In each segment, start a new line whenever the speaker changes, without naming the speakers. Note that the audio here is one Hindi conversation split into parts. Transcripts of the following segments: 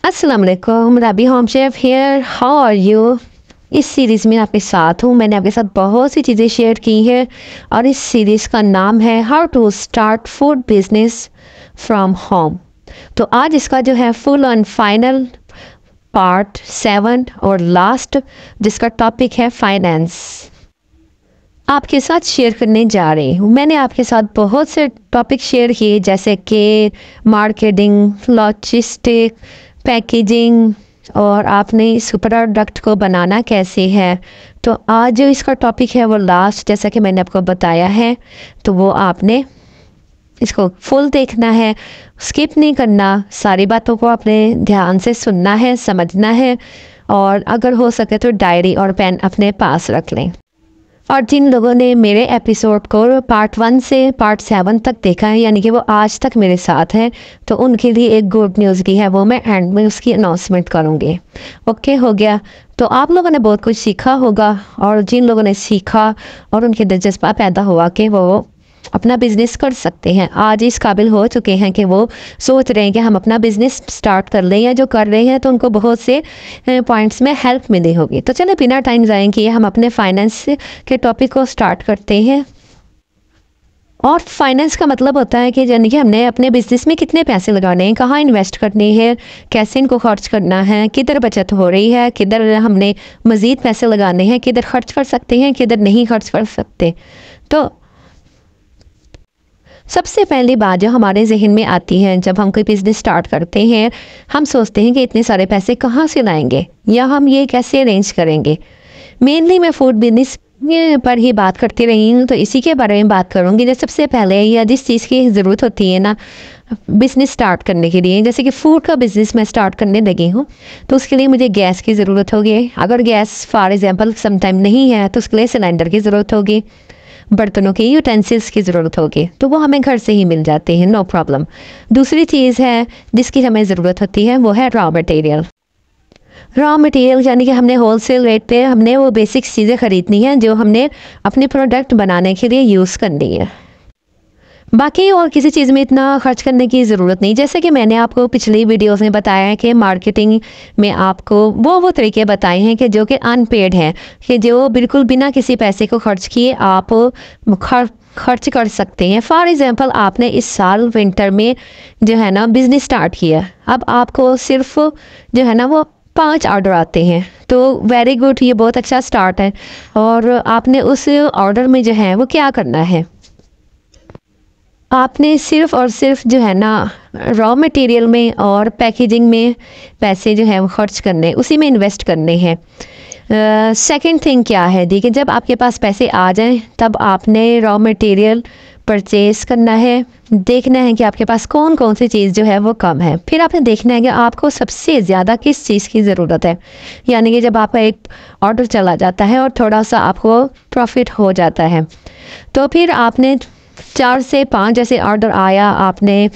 अस्सलाम वालेकुम, Rabi home chef here. How are you? इस सीरीज़ में आपके साथ हूँ। मैंने आपके साथ बहुत सी चीज़ें शेयर की हैं और इस सीरीज़ का नाम है how to start food business from home. तो आज इसका जो है फुल एंड फाइनल पार्ट 7 और लास्ट, जिसका टॉपिक है फाइनेंस, आपके साथ शेयर करने जा रही हूँ। मैंने आपके साथ बहुत से टॉपिक शेयर किए, जैसे कि मार्केटिंग, लॉजिस्टिक, पैकेजिंग और आपने इस प्रोडक्ट को बनाना कैसे है। तो आज जो इसका टॉपिक है वो लास्ट, जैसा कि मैंने आपको बताया है, तो वो आपने इसको फुल देखना है, स्किप नहीं करना। सारी बातों को आपने ध्यान से सुनना है, समझना है और अगर हो सके तो डायरी और पेन अपने पास रख लें। और जिन लोगों ने मेरे एपिसोड को पार्ट 1 से पार्ट 7 तक देखा है, यानी कि वो आज तक मेरे साथ हैं, तो उनके लिए एक गुड न्यूज़ की है, वो मैं एंड में उसकी अनाउंसमेंट करूँगी। ओके, हो गया। तो आप लोगों ने बहुत कुछ सीखा होगा और जिन लोगों ने सीखा और उनके दिलचस्पा पैदा हुआ कि वो अपना बिजनेस कर सकते हैं, आज इस काबिल हो चुके हैं कि वो सोच रहे हैं कि हम अपना बिजनेस स्टार्ट कर लें, या जो कर रहे हैं तो उनको बहुत से पॉइंट्स में हेल्प मिली होगी। तो चले बिना टाइम ज़ाया किए हम अपने फाइनेंस के टॉपिक को स्टार्ट करते हैं। और फाइनेंस का मतलब होता है कि यानी कि हमने अपने बिजनेस में कितने पैसे लगाने हैं, कहाँ इन्वेस्ट करने हैं, कैसे इनको खर्च करना है, किधर बचत हो रही है, किधर हमने मज़ीद पैसे लगाने हैं, किधर खर्च कर सकते हैं, किधर नहीं खर्च कर सकते। तो सबसे पहली बात जो हमारे जहन में आती है जब हम कोई बिज़नेस स्टार्ट करते हैं, हम सोचते हैं कि इतने सारे पैसे कहाँ से लाएंगे या हम ये कैसे अरेंज करेंगे। मेनली मैं फूड बिजनेस पर ही बात करती रही हूँ, तो इसी के बारे में बात करूँगी। जो सबसे पहले या जिस चीज़ की ज़रूरत होती है ना बिज़नेस स्टार्ट करने के लिए, जैसे कि फ़ूड का बिज़नेस मैं स्टार्ट करने लगी हूँ, तो उसके लिए मुझे गैस की ज़रूरत होगी। अगर गैस फॉर एग्ज़ाम्पल समटाइम नहीं है तो उसके लिए सिलेंडर की ज़रूरत होगी, बर्तनों के यूटेंसिल्स की ज़रूरत होगी, तो वो हमें घर से ही मिल जाते हैं, नो प्रॉब्लम। दूसरी चीज़ है जिसकी हमें ज़रूरत होती है वो है रॉ मटेरियल। रॉ मटेरियल यानी कि हमने होलसेल रेट पे हमने वो बेसिक चीज़ें ख़रीदनी हैं जो हमने अपने प्रोडक्ट बनाने के लिए यूज़ करनी है। बाकी और किसी चीज़ में इतना खर्च करने की ज़रूरत नहीं। जैसे कि मैंने आपको पिछली वीडियोस में बताया है कि मार्केटिंग में आपको वो तरीके बताए हैं कि जो कि अनपेड हैं, कि जो बिल्कुल बिना किसी पैसे को खर्च किए आप खर्च कर सकते हैं। फॉर एग्ज़ाम्पल आपने इस साल विंटर में जो है ना बिज़नेस स्टार्ट किया, अब आपको सिर्फ जो है ना वो 5 ऑर्डर आते हैं, तो वेरी गुड, ये बहुत अच्छा स्टार्ट है। और आपने उस ऑर्डर में जो है वो क्या करना है, आपने सिर्फ और सिर्फ जो है ना रॉ मटेरियल में और पैकेजिंग में पैसे जो है वो खर्च करने, उसी में इन्वेस्ट करने हैं। सेकंड थिंग क्या है, देखिए जब आपके पास पैसे आ जाएं तब आपने रॉ मटेरियल परचेज़ करना है, देखना है कि आपके पास कौन कौन सी चीज़ जो है वो कम है, फिर आपने देखना है कि आपको सबसे ज़्यादा किस चीज़ की ज़रूरत है। यानी कि जब आपका एक ऑर्डर चला जाता है और थोड़ा सा आपको प्रॉफिट हो जाता है, तो फिर आपने 4 से 5 जैसे ऑर्डर आया, आपने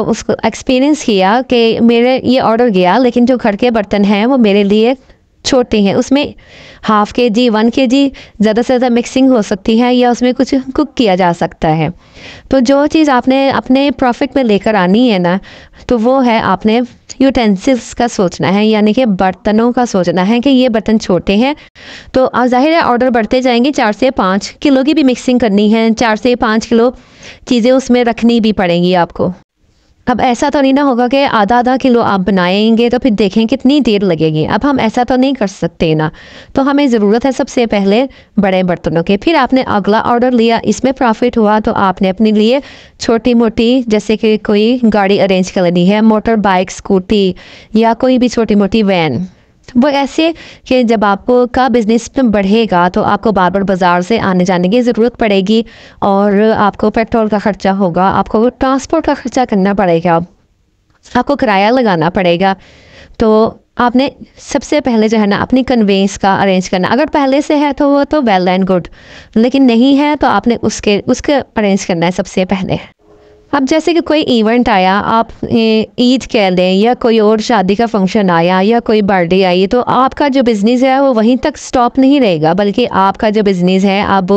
उसको एक्सपीरियंस किया कि मेरे ये ऑर्डर गया लेकिन जो घर के बर्तन हैं वो मेरे लिए छोटे हैं, उसमें ½ kg 1 kg ज़्यादा से ज़्यादा मिक्सिंग हो सकती है या उसमें कुछ कुक किया जा सकता है। तो जो चीज़ आपने अपने प्रॉफिट में लेकर आनी है ना, तो वो है आपने यूटेंसिल्स का सोचना है, यानी कि बर्तनों का सोचना है कि ये बर्तन छोटे हैं। तो ज़ाहिर है ऑर्डर बढ़ते जाएंगे, 4 से 5 किलो की भी मिक्सिंग करनी है, 4 से 5 किलो चीज़ें उसमें रखनी भी पड़ेंगी आपको। अब ऐसा तो नहीं ना होगा कि आधा किलो आप बनाएंगे तो फिर देखें कितनी देर लगेगी। अब हम ऐसा तो नहीं कर सकते ना, तो हमें ज़रूरत है सबसे पहले बड़े बर्तनों के। फिर आपने अगला ऑर्डर लिया, इसमें प्रॉफिट हुआ तो आपने अपने लिए छोटी मोटी, जैसे कि कोई गाड़ी अरेंज करनी है, मोटर बाइक, स्कूटी या कोई भी छोटी मोटी वैन, वो ऐसे कि जब आपको का बिज़नेस बढ़ेगा तो आपको बार बार बाज़ार से आने जाने की ज़रूरत पड़ेगी और आपको पेट्रोल का ख़र्चा होगा, आपको ट्रांसपोर्ट का ख़र्चा करना पड़ेगा, आपको किराया लगाना पड़ेगा। तो आपने सबसे पहले जो है ना अपनी कन्वेंस का अरेंज करना। अगर पहले से है तो वो तो वेल एंड गुड, लेकिन नहीं है तो आपने उसके अरेंज करना है सबसे पहले। अब जैसे कि कोई इवेंट आया, आप ईद कह लें या कोई और शादी का फंक्शन आया या कोई बर्थडे आई, तो आपका जो बिज़नेस है वो वहीं तक स्टॉप नहीं रहेगा, बल्कि आपका जो बिज़नेस है अब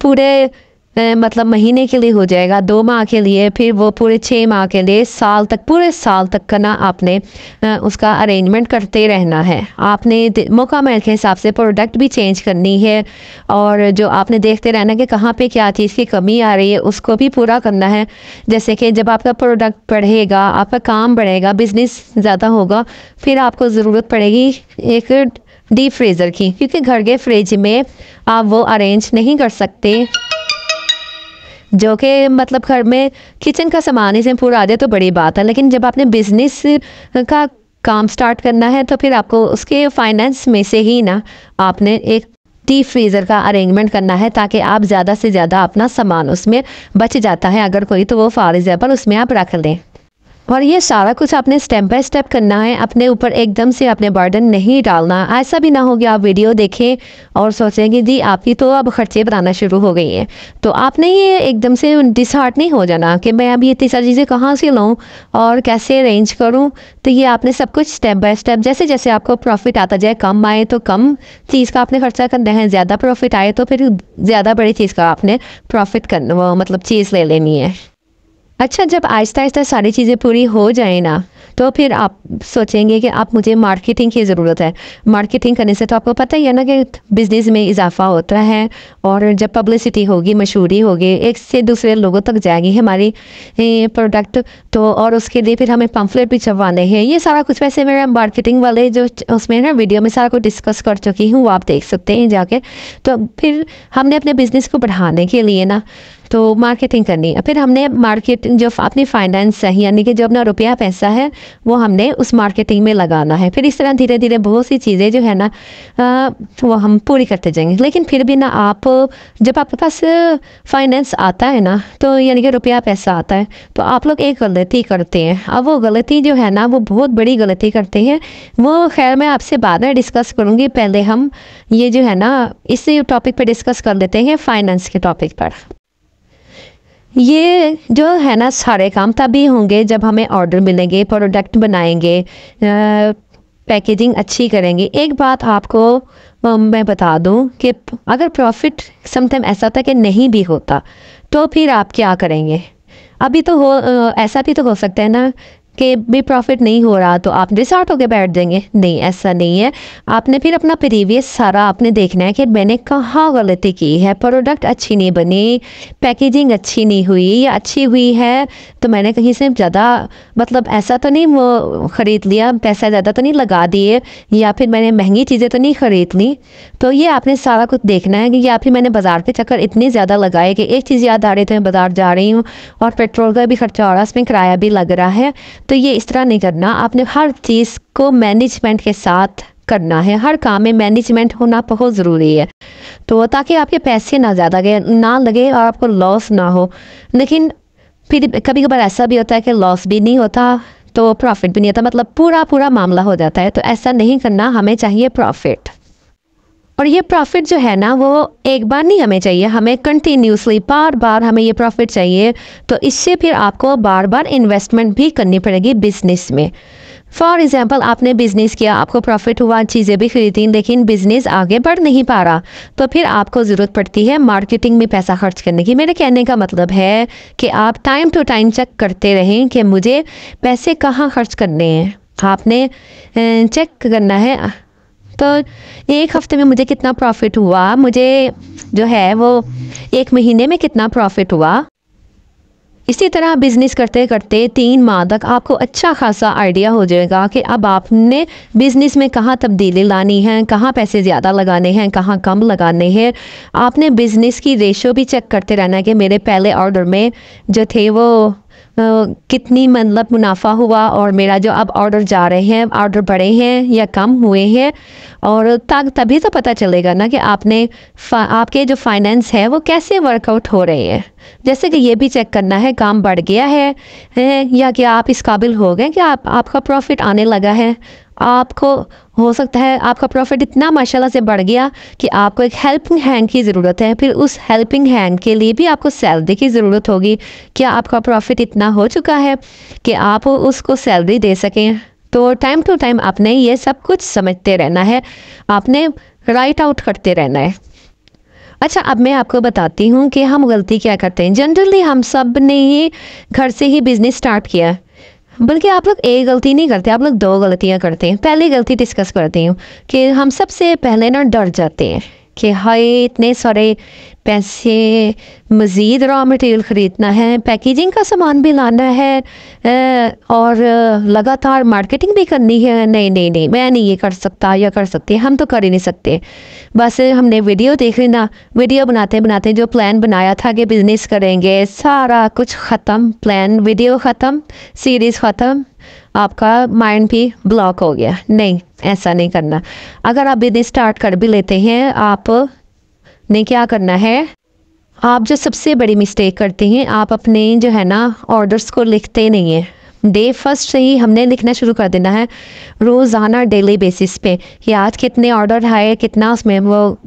पूरे मतलब महीने के लिए हो जाएगा, 2 माह के लिए, फिर वो पूरे 6 माह के लिए, साल तक, पूरे साल तक का ना आपने उसका अरेंजमेंट करते रहना है। आपने मौका मेल के हिसाब से प्रोडक्ट भी चेंज करनी है, और जो आपने देखते रहना कि कहाँ पे क्या चीज़ की कमी आ रही है उसको भी पूरा करना है। जैसे कि जब आपका प्रोडक्ट बढ़ेगा, आपका काम बढ़ेगा, बिजनेस ज़्यादा होगा, फिर आपको ज़रूरत पड़ेगी एक डीप फ्रीज़र की, क्योंकि घर के फ्रिज में आप वो अरेंज नहीं कर सकते, जो कि मतलब घर में किचन का सामान इसमें पूरा आ जाए तो बड़ी बात है, लेकिन जब आपने बिजनेस का काम स्टार्ट करना है तो फिर आपको उसके फाइनेंस में से ही ना आपने एक डीप फ्रीज़र का अरेंजमेंट करना है, ताकि आप ज़्यादा से ज़्यादा अपना सामान उसमें बच जाता है अगर कोई, तो वो फॉर एग्जाम्पल उसमें आप रख लें। और ये सारा कुछ आपने स्टेप बाय स्टेप करना है, अपने ऊपर एकदम से आपने बर्डन नहीं डालना। ऐसा भी ना हो कि आप वीडियो देखें और सोचें कि जी आपकी तो अब खर्चे बनाना शुरू हो गई हैं, तो आपने ये एकदम से डिसहार्ट नहीं हो जाना कि मैं अब ये इतनी सारी चीज़ें कहाँ से लूँ और कैसे अरेंज करूँ। तो ये आपने सब कुछ स्टेप बाय स्टेप, जैसे जैसे आपको प्रॉफिट आता जाए, कम आए तो कम चीज़ का आपने खर्चा करना है, ज़्यादा प्रॉफिट आए तो फिर ज़्यादा बड़ी चीज़ का आपने प्रॉफिट करना, वो मतलब चीज़ ले लेनी है। अच्छा, जब आहिस्ता आहिस्ता सारी चीज़ें पूरी हो जाए ना, तो फिर आप सोचेंगे कि आप, मुझे मार्केटिंग की ज़रूरत है। मार्केटिंग करने से तो आपको पता ही है ना कि बिज़नेस में इजाफा होता है, और जब पब्लिसिटी होगी, मशहूरी होगी, एक से दूसरे लोगों तक जाएगी हमारी प्रोडक्ट, तो और उसके लिए फिर हमें पम्फलेट भी छपवाने हैं। ये सारा कुछ वैसे मेरा मार्केटिंग वाले जो उसमें ना वीडियो में सारा कुछ डिस्कस कर चुकी हूँ, वो आप देख सकते हैं जाके। तो फिर हमने अपने बिज़नेस को बढ़ाने के लिए ना तो मार्केटिंग करनी है। फिर हमने मार्केटिंग, जो अपनी फाइनेंस है, यानी कि जो अपना रुपया पैसा है, वो हमने उस मार्केटिंग में लगाना है। फिर इस तरह धीरे धीरे बहुत सी चीज़ें जो है ना वो हम पूरी करते जाएंगे। लेकिन फिर भी ना आप, जब आपके पास फाइनेंस आता है ना, तो यानी कि रुपया पैसा आता है, तो आप लोग एक गलती करते हैं। अब वो गलती जो है ना, वो बहुत बड़ी गलती करते हैं। वो खैर मैं आपसे बाद में डिस्कस करूँगी, पहले हम ये जो है ना इस टॉपिक पर डिस्कस कर लेते हैं, फाइनेंस के टॉपिक पर। ये जो है ना सारे काम तभी होंगे जब हमें ऑर्डर मिलेंगे, प्रोडक्ट बनाएंगे, पैकेजिंग अच्छी करेंगे। एक बात आपको मैं बता दूं कि अगर प्रॉफिट समटाइम ऐसा होता है कि नहीं भी होता, तो फिर आप क्या करेंगे? अभी तो ऐसा भी तो हो सकता है ना कि भी प्रॉफिट नहीं हो रहा तो आप डिसहार्ट होकर बैठ जाएंगे। नहीं, ऐसा नहीं है। आपने फिर अपना प्रीवियस सारा आपने देखना है कि मैंने कहाँ गलती की है, प्रोडक्ट अच्छी नहीं बनी, पैकेजिंग अच्छी नहीं हुई, या अच्छी हुई है तो मैंने कहीं से ज़्यादा, मतलब ऐसा तो नहीं वो ख़रीद लिया, पैसा ज़्यादा तो नहीं लगा दिए, या फिर मैंने महंगी चीज़ें तो नहीं ख़रीद ली। तो ये आपने सारा कुछ देखना है कि या फिर मैंने बाज़ार के चक्कर इतने ज़्यादा लगाए कि एक चीज़ याद आ रही थी, मैं बाज़ार जा रही हूँ और पेट्रोल का भी खर्चा हो रहा है, उसमें किराया भी लग रहा है। तो ये इस तरह नहीं करना। आपने हर चीज़ को मैनेजमेंट के साथ करना है। हर काम में मैनेजमेंट होना बहुत ज़रूरी है, तो ताकि आपके पैसे ना ज़्यादा ना लगे और आपको लॉस ना हो। लेकिन फिर कभी कभार ऐसा भी होता है कि लॉस भी नहीं होता तो प्रॉफिट भी नहीं होता, मतलब पूरा पूरा मामला हो जाता है। तो ऐसा नहीं करना, हमें चाहिए प्रॉफिट। और ये प्रॉफिट जो है ना, वो एक बार नहीं हमें चाहिए, हमें कंटिन्यूसली बार बार हमें ये प्रॉफिट चाहिए। तो इससे फिर आपको बार बार इन्वेस्टमेंट भी करनी पड़ेगी बिजनेस में। फॉर एग्जांपल, आपने बिजनेस किया, आपको प्रॉफिट हुआ, चीज़ें भी खरीदी, लेकिन बिजनेस आगे बढ़ नहीं पा रहा, तो फिर आपको ज़रूरत पड़ती है मार्केटिंग में पैसा खर्च करने की। मेरे कहने का मतलब है कि आप टाइम टू टाइम चेक करते रहें कि मुझे पैसे कहाँ खर्च करने हैं। आपने चेक करना है तो एक हफ्ते में मुझे कितना प्रॉफिट हुआ, मुझे जो है वो एक महीने में कितना प्रॉफिट हुआ। इसी तरह बिज़नेस करते करते 3 माह तक आपको अच्छा खासा आइडिया हो जाएगा कि अब आपने बिज़नेस में कहाँ तब्दीली लानी है, कहाँ पैसे ज़्यादा लगाने हैं, कहाँ कम लगाने हैं। आपने बिज़नेस की रेशो भी चेक करते रहना है कि मेरे पहले ऑर्डर में जो थे वो कितनी मतलब मुनाफा हुआ, और मेरा जो अब ऑर्डर जा रहे हैं, ऑर्डर बढ़े हैं या कम हुए हैं। और तभी तो पता चलेगा ना कि आपके जो फाइनेंस है वो कैसे वर्कआउट हो रहे हैं। जैसे कि ये भी चेक करना है काम बढ़ गया है या कि आप इस काबिल हो गए कि आपका प्रॉफिट आने लगा है। आपको हो सकता है आपका प्रॉफिट इतना माशाल्लाह से बढ़ गया कि आपको एक हेल्पिंग हैंड की ज़रूरत है। फिर उस हेल्पिंग हैंड के लिए भी आपको सैलरी की ज़रूरत होगी। क्या आपका प्रॉफिट इतना हो चुका है कि आप उसको सैलरी दे सकें? तो टाइम टू टाइम आपने ये सब कुछ समझते रहना है, आपने राइट आउट करते रहना है। अच्छा, अब मैं आपको बताती हूँ कि हम गलती क्या करते हैं। जनरली हम सब ने ही घर से ही बिजनेस स्टार्ट किया है, बल्कि आप लोग एक गलती नहीं करते, आप लोग दो गलतियाँ करते हैं। पहली गलती डिस्कस करती हूँ कि हम सबसे पहले ना डर जाते हैं कि हाय इतने सारे पैसे, मज़ीद रॉ मटेरियल ख़रीदना है, पैकेजिंग का सामान भी लाना है, और लगातार मार्केटिंग भी करनी है। नहीं नहीं नहीं, मैं नहीं ये कर सकता या कर सकती, हम तो कर ही नहीं सकते। बस हमने वीडियो देख ली ना, वीडियो बनाते बनाते जो प्लान बनाया था कि बिज़नेस करेंगे, सारा कुछ ख़त्म, प्लान वीडियो ख़त्म, सीरीज़ ख़त्म, आपका माइंड भी ब्लॉक हो गया। नहीं, ऐसा नहीं करना। अगर आप बिजनेस स्टार्ट कर भी लेते हैं, आप ने क्या करना है, आप जो सबसे बड़ी मिस्टेक करते हैं, आप अपने जो है ना ऑर्डर्स को लिखते नहीं हैं। डे फर्स्ट से ही हमने लिखना शुरू कर देना है, रोज़ाना डेली बेसिस पे कि आज कितने ऑर्डर आए, कितना उसमें वो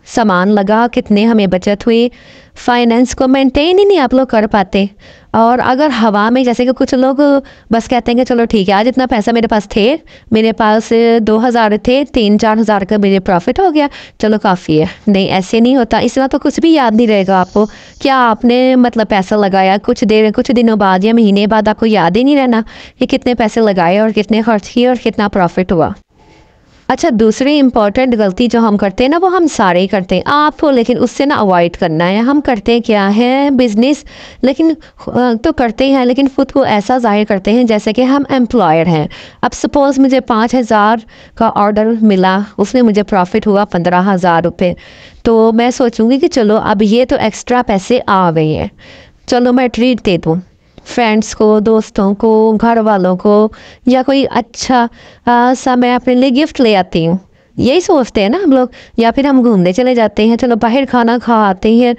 सामान लगा, कितने हमें बचत हुई। फाइनेंस को मेंटेन ही नहीं आप लोग कर पाते। और अगर हवा में, जैसे कि कुछ लोग बस कहते हैं कि चलो ठीक है, आज इतना पैसा मेरे पास थे, मेरे पास 2000 थे, 3-4 हज़ार का मेरे प्रॉफिट हो गया, चलो काफ़ी है। नहीं, ऐसे नहीं होता। इस तरह तो कुछ भी याद नहीं रहेगा आपको क्या आपने मतलब पैसा लगाया। कुछ दिनों बाद या महीने बाद आपको याद ही नहीं रहना कि कितने पैसे लगाए और कितने खर्च किए और कितना प्रॉफिट हुआ। अच्छा, दूसरी इम्पॉर्टेंट गलती जो हम करते हैं ना, वो हम सारे ही करते हैं, आपको लेकिन उससे ना अवॉइड करना है। हम करते क्या है, बिजनेस लेकिन तो करते हैं, लेकिन खुद को ऐसा जाहिर करते हैं जैसे कि हम एम्प्लॉयर हैं। अब सपोज़ मुझे 5000 का ऑर्डर मिला, उसमें मुझे प्रॉफिट हुआ 15,000 रुपये, तो मैं सोचूंगी कि चलो अब ये तो एक्स्ट्रा पैसे आ गए हैं, चलो मैं ट्रीट दे दूँ फ्रेंड्स को, दोस्तों को, घर वालों को, या कोई अच्छा सा मैं अपने लिए गिफ्ट ले आती हूँ। यही सोचते हैं ना हम लोग। या फिर हम घूमने चले जाते हैं, चलो बाहर खाना खा आते हैं।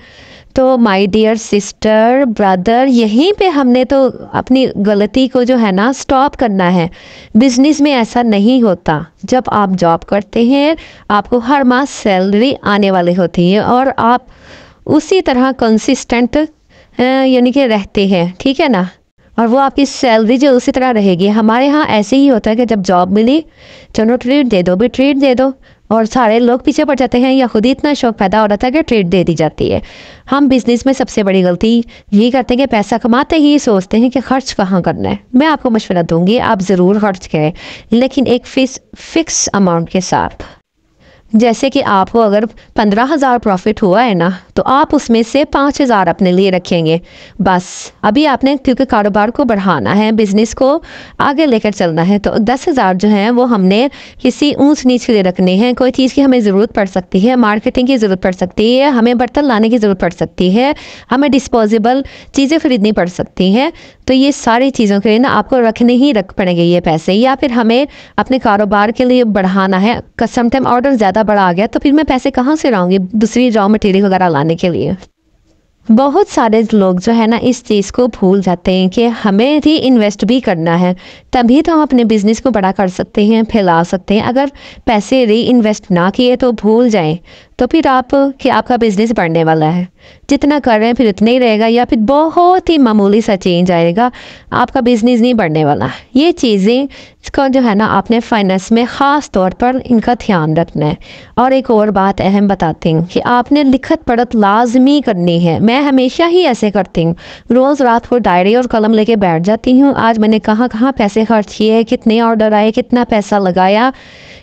तो माय डियर सिस्टर, ब्रदर, यहीं पे हमने तो अपनी गलती को जो है ना स्टॉप करना है। बिजनेस में ऐसा नहीं होता। जब आप जॉब करते हैं, आपको हर माह सैलरी आने वाली होती है और आप उसी तरह कंसिस्टेंट यानी कि रहते हैं, ठीक है ना, और वो आपकी सैलरी जो उसी तरह रहेगी। हमारे यहाँ ऐसे ही होता है कि जब जॉब मिली, चलो ट्रीट दे दो, भी ट्रीट दे दो, और सारे लोग पीछे पड़ जाते हैं, या खुद ही इतना शौक पैदा हो रहा था कि ट्रीट दे दी जाती है। हम बिजनेस में सबसे बड़ी गलती यही करते हैं कि पैसा कमाते ही सोचते हैं कि खर्च कहाँ करना है। मैं आपको मशवरा दूंगी, आप ज़रूर खर्च करें, लेकिन एक फिक्स अमाउंट के साथ। जैसे कि आपको अगर 15,000 प्रॉफिट हुआ है ना, तो आप उसमें से 5,000 अपने लिए रखेंगे बस। अभी आपने क्योंकि कारोबार को बढ़ाना है, बिजनेस को आगे लेकर चलना है, तो 10,000 जो हैं वो हमने किसी ऊंच नीच के लिए रखने हैं। कोई चीज़ की हमें ज़रूरत पड़ सकती है, मार्केटिंग की ज़रूरत पड़ सकती है, हमें बर्तन लाने की ज़रूरत पड़ सकती है, हमें डिस्पोजेबल चीज़ें खरीदनी पड़ सकती हैं। तो ये सारी चीज़ों के लिए ना आपको रखने ही रख पड़ेंगे ये पैसे। या फिर हमें अपने कारोबार के लिए बढ़ाना है, सम टाइम ऑर्डर ज़्यादा बड़ा आ गया, तो फिर मैं पैसे कहाँ से लाऊंगी दूसरी रॉ मटेरियल वगैरह लाने के लिए। बहुत सारे लोग जो है ना इस चीज़ को भूल जाते हैं कि हमें भी इन्वेस्ट भी करना है, तभी तो हम अपने बिजनेस को बड़ा कर सकते हैं, फैला सकते हैं। अगर पैसे री इन्वेस्ट ना किए तो भूल जाएं, तो फिर आपका बिजनेस बढ़ने वाला है, जितना कर रहे हैं फिर उतना ही रहेगा, या फिर बहुत ही मामूली सा चेंज आएगा, आपका बिजनेस नहीं बढ़ने वाला। ये चीज़ें इसका जो है ना आपने फाइनेंस में ख़ास तौर पर इनका ध्यान रखना है। और एक और बात अहम बताती हूँ कि आपने लिखत पढ़त लाजमी करनी है। मैं हमेशा ही ऐसे करती हूँ, रोज़ रात को डायरी और कलम लेके बैठ जाती हूँ। आज मैंने कहाँ कहाँ पैसे खर्च किए, कितने ऑर्डर आए, कितना पैसा लगाया,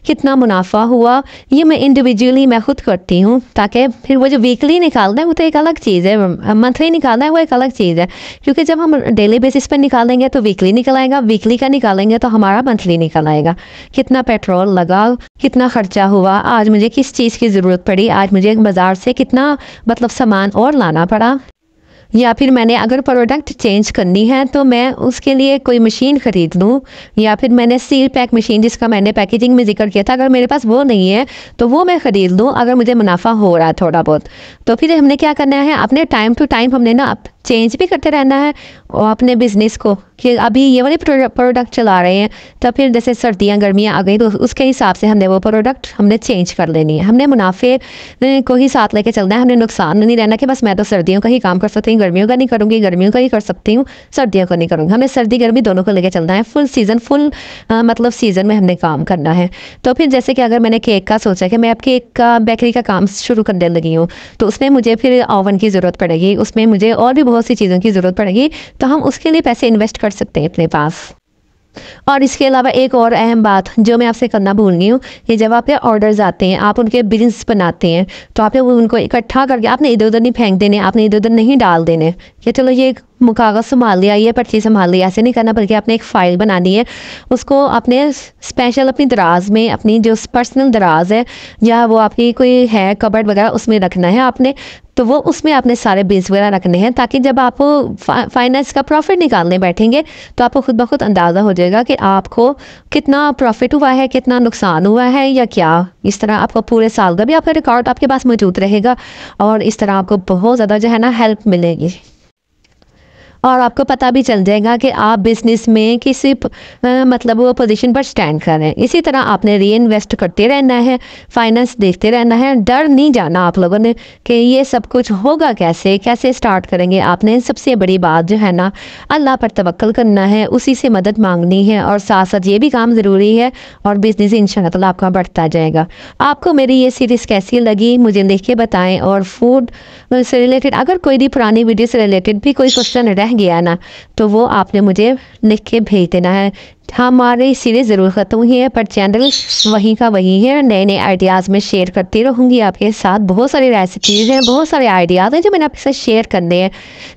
कितना मुनाफा हुआ, ये मैं इंडिविजुअली मैं खुद करती हूँ, ताकि फिर वो जो वीकली निकालना है वो तो एक अलग चीज़ है, मंथली निकालना है वो एक अलग चीज़ है। क्योंकि जब हम डेली बेसिस पर निकालेंगे तो वीकली निकल आएगा, वीकली का निकालेंगे तो हमारा मंथली निकल आएगा। कितना पेट्रोल लगा, कितना खर्चा हुआ, आज मुझे किस चीज़ की ज़रूरत पड़ी, आज मुझे बाज़ार से कितना मतलब सामान और लाना पड़ा, या फिर मैंने अगर प्रोडक्ट चेंज करनी है तो मैं उसके लिए कोई मशीन ख़रीद लूँ, या फिर मैंने सील पैक मशीन जिसका मैंने पैकेजिंग में जिक्र किया था, अगर मेरे पास वो नहीं है तो वो मैं ख़रीद लूँ अगर मुझे मुनाफा हो रहा है थोड़ा बहुत। तो फिर हमने क्या करना है, अपने टाइम टू टाइम हमने ना चेंज भी करते रहना है और अपने बिज़नेस को कि अभी ये वाले प्रोडक्ट चला रहे हैं, तो फिर जैसे सर्दियाँ गर्मियाँ आ गई तो उसके हिसाब से हमने वो प्रोडक्ट हमने चेंज कर लेनी है। हमने मुनाफे को ही साथ लेके चलना है, हमने नुकसान नहीं रहना कि बस मैं तो सर्दियों का ही काम कर सकती हूँ, गर्मियों का नहीं करूँगी, गर्मियों का ही कर सकती हूँ, सर्दियों का नहीं करूँगी। हमने सर्दी गर्मी दोनों को लेके चलना है, फुल सीज़न मतलब सीज़न में हमने काम करना है। तो फिर जैसे कि अगर मैंने केक का सोचा कि मैं अब केक का बेकरी का काम शुरू करने लगी हूँ, तो उसमें मुझे फिर ओवन की ज़रूरत पड़ेगी, उसमें मुझे और भी बहुत सी चीज़ों की ज़रूरत पड़ेगी, तो हम उसके लिए पैसे इन्वेस्ट कर सकते हैं अपने पास। और इसके अलावा एक और अहम बात जो मैं आपसे करना भूल गई हूँ, कि जब आपके ऑर्डर्स आते हैं, आप उनके बिल्स बनाते हैं, तो आपने उनको इकट्ठा करके आपने इधर उधर नहीं फेंक देने, आपने इधर उधर नहीं डाल देने कि चलो ये कागज़ संभाल लिया, ये पर्ची संभाल लिया, ऐसे नहीं करना, बल्कि आपने एक फ़ाइल बनानी है, उसको आपने स्पेशल अपनी दराज में, अपनी जो पर्सनल दराज है या वो आपकी कोई है कबर्ड वगैरह, उसमें रखना है आपने। तो वो उसमें आपने सारे बिल्स वगैरह रखने हैं, ताकि जब आप फाइनेंस का प्रॉफिट निकालने बैठेंगे तो आपको खुद ब खुद अंदाज़ा हो जाएगा कि आपको कितना प्रॉफिट हुआ है, कितना नुकसान हुआ है या क्या। इस तरह आपको पूरे साल का भी आपका रिकॉर्ड आपके पास मौजूद रहेगा, और इस तरह आपको बहुत ज़्यादा जो है ना हेल्प मिलेगी, और आपको पता भी चल जाएगा कि आप बिज़नेस में किसी मतलब वो पोजीशन पर स्टैंड कर रहे हैं। इसी तरह आपने री इन्वेस्ट करते रहना है, फाइनेंस देखते रहना है, डर नहीं जाना आप लोगों ने कि ये सब कुछ होगा कैसे, कैसे स्टार्ट करेंगे। आपने सबसे बड़ी बात जो है ना, अल्लाह पर तवक्कल करना है, उसी से मदद मांगनी है, और साथ साथ ये भी काम ज़रूरी है, और बिज़नेस इंशाअल्लाह आपका बढ़ता जाएगा। आपको मेरी ये सीरीज़ कैसी लगी मुझे लिख के बताएं, और फूड से रिलेटेड अगर कोई भी पुरानी वीडियो से रिलेटेड भी कोई क्वेश्चन रह गया ना, तो वो आपने मुझे लिख के भेज देना है। हमारी सीरीज़ ज़रूर ख़त्म हुई है, पर चैनल वहीं का वहीं है। नए नए आइडियाज़ में शेयर करती रहूँगी आपके साथ। बहुत सारी रेसिपीज़ हैं, बहुत सारे आइडियाज़ हैं जो मैंने आपके साथ शेयर करने हैं।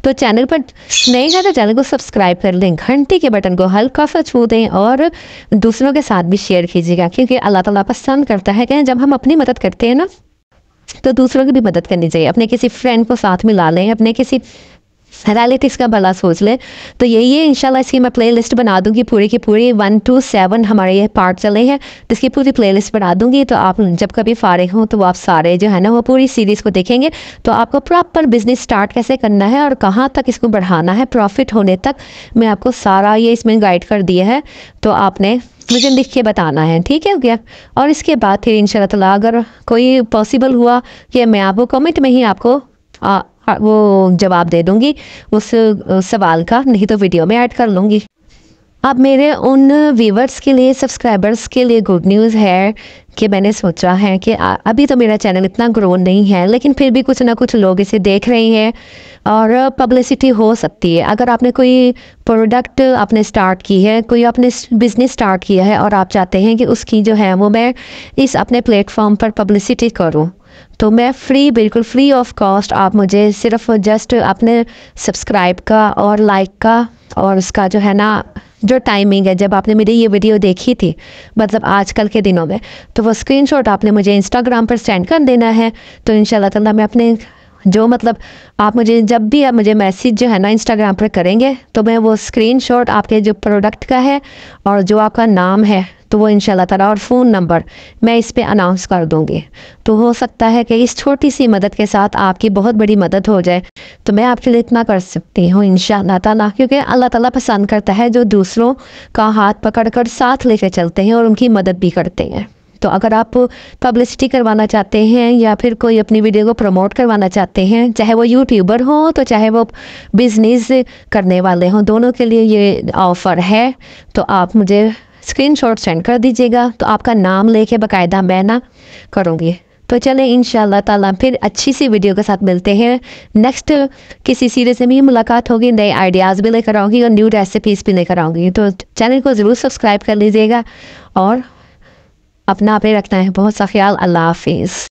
तो चैनल पर नए हैं तो चैनल को सब्सक्राइब कर लें, घंटी के बटन को हल्का सा छू दें, और दूसरों के साथ भी शेयर कीजिएगा, क्योंकि अल्लाह ताला पसंद करता है कि जब हम अपनी मदद करते हैं ना, तो दूसरों की भी मदद करनी चाहिए। अपने किसी फ्रेंड को साथ मिला लें, अपने किसी रिलेटिव्स का भला सोच ले। तो यही है, इंशाल्लाह इसकी मैं प्ले लिस्ट बना दूंगी पूरी की पूरी, 1 to 7 हमारे ये पार्ट चले हैं, तो इसकी पूरी प्ले लिस्ट बना दूंगी। तो आप जब कभी फारिग हों तो वो आप सारे जो है ना वो पूरी सीरीज़ को देखेंगे, तो आपको प्रॉपर बिजनेस स्टार्ट कैसे करना है और कहाँ तक इसको बढ़ाना है प्रॉफिट होने तक, मैं आपको सारा ये इसमें गाइड कर दिया है। तो आपने मुझे लिख के बताना है, ठीक है, हो गया। और इसके बाद फिर इंशाल्लाह ताला अगर कोई पॉसिबल हुआ कि मैं आपको कमेंट में ही आपको वो जवाब दे दूंगी उस सवाल का, नहीं तो वीडियो में ऐड कर लूँगी। अब मेरे उन व्यूवर्स के लिए, सब्सक्राइबर्स के लिए गुड न्यूज़ है कि मैंने सोचा है कि अभी तो मेरा चैनल इतना ग्रो नहीं है, लेकिन फिर भी कुछ ना कुछ लोग इसे देख रहे हैं और पब्लिसिटी हो सकती है। अगर आपने कोई प्रोडक्ट आपने स्टार्ट की है, कोई आपने बिज़नेस स्टार्ट किया है और आप चाहते हैं कि उसकी जो है वो मैं इस अपने प्लेटफॉर्म पर पब्लिसिटी करूं, तो मैं फ्री, बिल्कुल फ्री ऑफ कॉस्ट, आप मुझे सिर्फ जस्ट अपने सब्सक्राइब का और लाइक का और उसका जो है ना जो टाइमिंग है जब आपने मेरी ये वीडियो देखी थी, मतलब आजकल के दिनों में, तो वो स्क्रीनशॉट आपने मुझे इंस्टाग्राम पर सेंड कर देना है। तो इंशाल्लाह ताला मैं अपने जो मतलब आप मुझे जब भी आप मुझे मैसेज जो है ना इंस्टाग्राम पर करेंगे, तो मैं वो स्क्रीनशॉट आपके जो प्रोडक्ट का है और जो आपका नाम है, तो वो इंशाल्लाह ताला और फ़ोन नंबर मैं इस पे अनाउंस कर दूँगी। तो हो सकता है कि इस छोटी सी मदद के साथ आपकी बहुत बड़ी मदद हो जाए। तो मैं आपके लिए इतना कर सकती हूँ इंशाल्लाह ताला, क्योंकि अल्लाह ताला पसंद करता है जो दूसरों का हाथ पकड़ कर साथ लेकर चलते हैं और उनकी मदद भी करते हैं। तो अगर आप पब्लिसिटी करवाना चाहते हैं या फिर कोई अपनी वीडियो को प्रमोट करवाना चाहते हैं, चाहे वो यूट्यूबर हो तो चाहे वो बिज़नेस करने वाले हों, दोनों के लिए ये ऑफ़र है। तो आप मुझे स्क्रीनशॉट सेंड कर दीजिएगा, तो आपका नाम लेके बाकायदा मैं ना करूँगी। तो चलें इंशाल्लाह ताला फिर अच्छी सी वीडियो के साथ मिलते हैं। नेक्स्ट किसी सीरीज़ में भी मुलाकात होगी, नए आइडियाज़ भी लेकर आऊँगी और न्यू रेसिपीज़ भी लेकर आऊँगी। तो चैनल को ज़रूर सब्सक्राइब कर लीजिएगा और अपना पे रखना है बहुत सा ख्याल। अल्लाह हाफिज़।